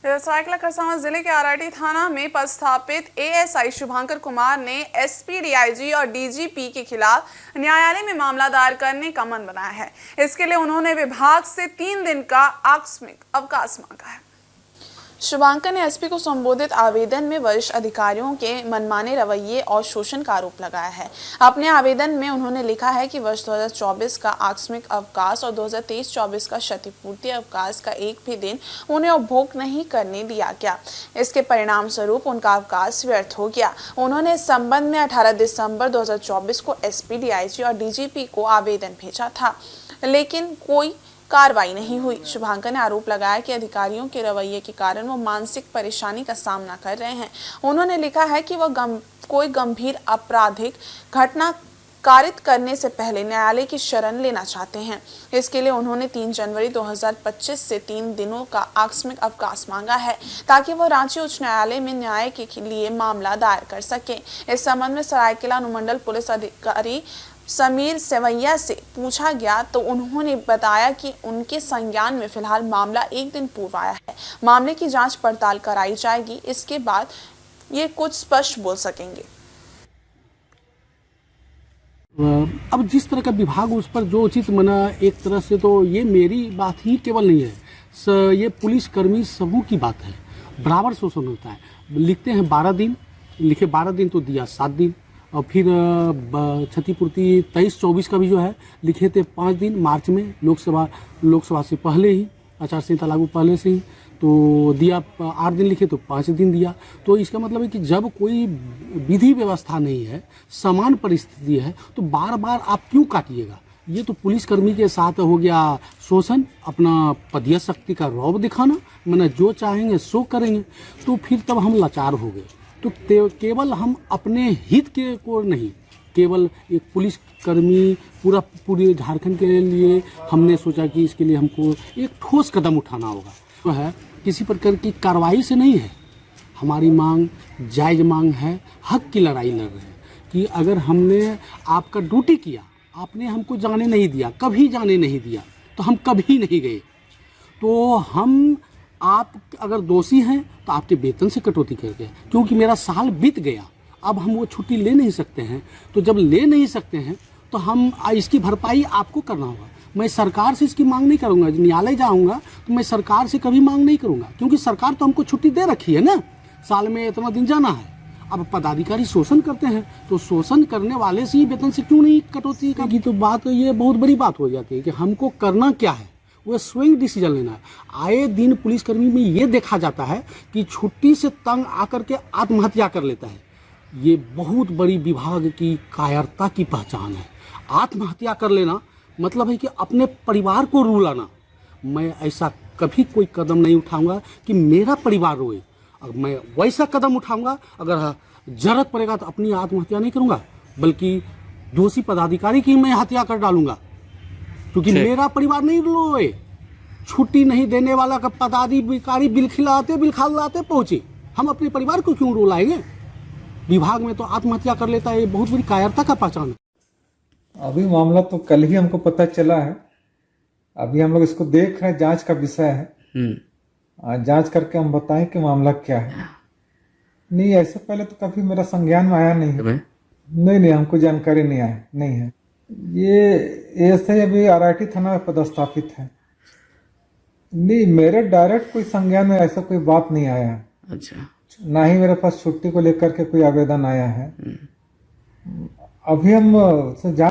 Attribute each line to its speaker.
Speaker 1: सरायकेला खरसावां जिले के आरआरटी थाना में पदस्थापित एएसआई शुभंकर कुमार ने एसपी, डीआईजी और डीजीपी के खिलाफ न्यायालय में मामला दायर करने का मन बनाया है। इसके लिए उन्होंने विभाग से 3 दिन का आकस्मिक अवकाश मांगा है। शुभंकर ने एसपी को संबोधित आवेदन में वरिष्ठ अधिकारियों के मनमाने रवैये और शोषण का आरोप लगाया है। अपने आवेदन में उन्होंने लिखा है कि वर्ष 2024 का आकस्मिक अवकाश और 2023-24 का क्षतिपूर्ति अवकाश का एक भी दिन उन्हें उपभोग नहीं करने दिया गया। इसके परिणाम स्वरूप उनका अवकाश व्यर्थ हो गया। उन्होंने इस संबंध में 18 दिसंबर 2024 को एसपी, डीआईजी और डीजीपी को आवेदन भेजा था, लेकिन कोई कार्रवाई नहीं हुई। शुभंकर ने आरोप लगाया कि अधिकारियों के रवैये के कारण वो मानसिक परेशानी का सामना कर रहे हैं। उन्होंने लिखा है कि वह कोई गंभीर आपराधिक घटना कारित करने से पहले न्यायालय की शरण लेना चाहते हैं। इसके लिए उन्होंने 3 जनवरी 2025 से 3 दिनों का आकस्मिक अवकाश मांगा है, ताकि वह रांची उच्च न्यायालय में न्याय के लिए मामला दायर कर सके। इस संबंध में सरायकेला अनुमंडल पुलिस अधिकारी समीर सेवैया से पूछा गया तो उन्होंने बताया कि उनके संज्ञान में फिलहाल मामला 1 दिन पूर्व आया है। मामले की जांच पड़ताल कराई जाएगी, इसके बाद ये कुछ स्पष्ट बोल सकेंगे।
Speaker 2: अब जिस तरह का विभाग उस पर जो उचित मना, एक तरह से तो ये मेरी बात ही केवल नहीं है, ये पुलिस कर्मी सबों की बात है। बराबर शोषण होता है। लिखते हैं 12 दिन, लिखे 12 दिन तो दिया 7 दिन, और फिर क्षतिपूर्ति 23-24 का भी जो है लिखे थे 5 दिन मार्च में, लोकसभा से पहले ही, आचार संहिता लागू पहले से ही तो दिया। 8 दिन लिखे तो 5 दिन दिया। तो इसका मतलब है कि जब कोई विधि व्यवस्था नहीं है, समान परिस्थिति है, तो बार बार आप क्यों काटिएगा। ये तो पुलिसकर्मी के साथ हो गया शोषण, अपना पदीय शक्ति का रौब दिखाना, मैंने जो चाहेंगे सो करेंगे। तो फिर तब हम लाचार हो गए। तो केवल हम अपने हित के को नहीं, केवल एक पुलिसकर्मी पूरे झारखंड के लिए हमने सोचा कि इसके लिए हमको एक ठोस कदम उठाना होगा। तो है किसी प्रकार की कार्रवाई से नहीं है, हमारी मांग जायज़ मांग है, हक की लड़ाई लड़ रहे हैं कि अगर हमने आपका ड्यूटी किया, आपने हमको जाने नहीं दिया, कभी जाने नहीं दिया, तो हम कभी नहीं गए। तो हम आप अगर दोषी हैं तो आपके वेतन से कटौती करके, क्योंकि मेरा साल बीत गया, अब हम वो छुट्टी ले नहीं सकते हैं। तो जब ले नहीं सकते हैं तो हम इसकी भरपाई आपको करना होगा। मैं सरकार से इसकी मांग नहीं करूंगा, न्यायालय जाऊंगा तो मैं सरकार से कभी मांग नहीं करूंगा, क्योंकि सरकार तो हमको छुट्टी दे रखी है ना, साल में इतना दिन जाना है। अब पदाधिकारी शोषण करते हैं तो शोषण करने वाले से ही वेतन से क्यों नहीं कटौती की। तो बात ये बहुत बड़ी बात हो जाती है कि हमको करना क्या है, वो स्वयं डिसीजन लेना है। आए दिन पुलिसकर्मी में ये देखा जाता है कि छुट्टी से तंग आकर के आत्महत्या कर लेता है। ये बहुत बड़ी विभाग की कायरता की पहचान है। आत्महत्या कर लेना मतलब है कि अपने परिवार को रुलाना। मैं ऐसा कभी कोई कदम नहीं उठाऊंगा कि मेरा परिवार रोए। और मैं वैसा कदम उठाऊंगा, अगर जरूरत पड़ेगा तो अपनी आत्महत्या नहीं करूंगा, बल्कि दोषी पदाधिकारी की मैं हत्या कर डालूंगा, क्योंकि मेरा परिवार नहीं रोए। छुट्टी नहीं देने वाला का पदाधिकारी बिल खिलाते पहुंचे, हम अपने परिवार को क्यों रुलाएंगे। विभाग में तो आत्महत्या कर लेता है, ये बहुत बड़ी कायरता का पहचान है।
Speaker 3: अभी मामला तो कल ही हमको पता चला है। अभी हम लोग इसको देख रहे हैं, जांच का विषय है। जांच करके हम बताएं कि मामला क्या है। नहीं, ऐसे पहले तो कभी मेरा संज्ञान में आया नहीं है। नहीं, हमको जानकारी नहीं है। ये ऐसे अभी आरआरटी थाना में पदस्थापित है। नहीं, मेरे डायरेक्ट कोई संज्ञान में ऐसा कोई बात नहीं आया है।
Speaker 4: अच्छा।
Speaker 3: ना ही मेरे पास छुट्टी को लेकर के कोई आवेदन आया है। अभी हम